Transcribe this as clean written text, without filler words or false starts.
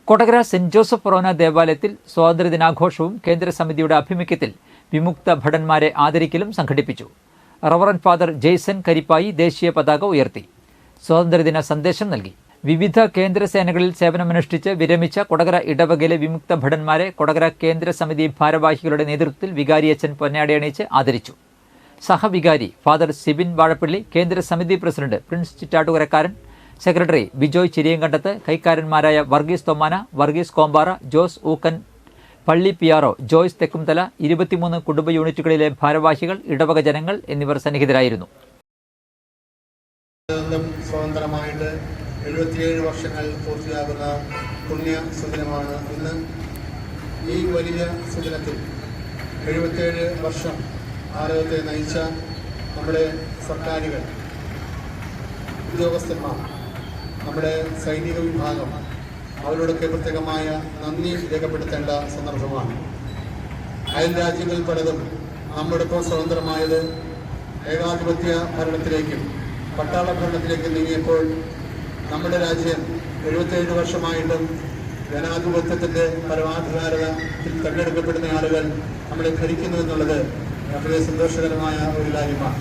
Kodakara saint Joseph ഫൊറോന ദേവാലയത്തിൽ സ്വാതന്ത്ര്യദിനാഘോഷവും കേന്ദ്രസമിതിയുടെ ആഭിമുഖ്യത്തിൽ വിമുക്ത ഭടന്മാരെ ആദരിക്കലും സംഘടിപ്പിച്ചു. റവറന്റ് ഫാദർ ജെയ്സൺ കരിപ്പായി ദേശീയ പതാക ഉയർത്തി സ്വാതന്ത്ര്യദിന സന്ദേശം നൽകി. വിവിധ കേന്ദ്രസേനകളിൽ സേവനമനുഷ്ഠിച്ച് വിരമിച്ച കൊടകര ഇടവകയിലെ വിമുക്ത ഭടന്മാരെ കൊടകര കേന്ദ്രസമിതി ഭാരവാഹികളുടെ നേതൃത്വത്തിൽ വികാരിയച്ഛൻ പൊന്നാടയണിയിച്ച് ആദരിച്ചു. സഹവികാരി ഫാദർ സിബിൻ വാഴപ്പള്ളി, കേന്ദ്രസമിതി പ്രസിഡന്റ് പ്രിൻസ് ചിറ്റാട്ടുകരക്കാരൻ, സെക്രട്ടറി ബിജോയ് ചിരിയങ്കണ്ടത്ത്, കൈക്കാരന്മാരായ വർഗീസ് തൊമ്മാന, വർഗീസ് കോമ്പാറ, ജോസ് ഊക്കൻ, പള്ളി പിയാറോ, ജോയ്സ് തെക്കുംതല, 23 കുടുംബ യൂണിറ്റുകളിലെ ഭാരവാഹികൾ, ഇടവക ജനങ്ങൾ എന്നിവർ സന്നിഹിതരായിരുന്നു. സ്വതന്ത്രമായിട്ട് 77 വർഷങ്ങൾ പൂർത്തിയാകുന്ന പുണ്യ സുദിനമാണ് ഇന്ന്. ഈ വലിയ സുദിനത്തിൽ 77 വർഷം ഭാരതത്തെ നയിച്ച നമ്മുടെ സർക്കാരുകൾ, ഉദ്യോഗസ്ഥന്മാർ, നമ്മുടെ സൈനിക വിഭാഗം, അവരോടൊക്കെ പ്രത്യേകമായ നന്ദി രേഖപ്പെടുത്തേണ്ട സന്ദർഭമാണ്. അയൽ രാജ്യങ്ങളിൽ പലതും നമ്മോടൊപ്പം സ്വതന്ത്രമായത് ഏകാധിപത്യ ഭരണത്തിലേക്കും പട്ടാള ഭരണത്തിലേക്കും നീങ്ങിയപ്പോൾ നമ്മുടെ രാജ്യം 77 വർഷമായിട്ടും ജനാധിപത്യത്തിൻ്റെ പരമാധികാരത്തിൽ തെരഞ്ഞെടുക്കപ്പെടുന്ന ആളുകൾ നമ്മളെ ഭരിക്കുന്നു എന്നുള്ളത് വളരെ സന്തോഷകരമായ ഒരു കാര്യമാണ്.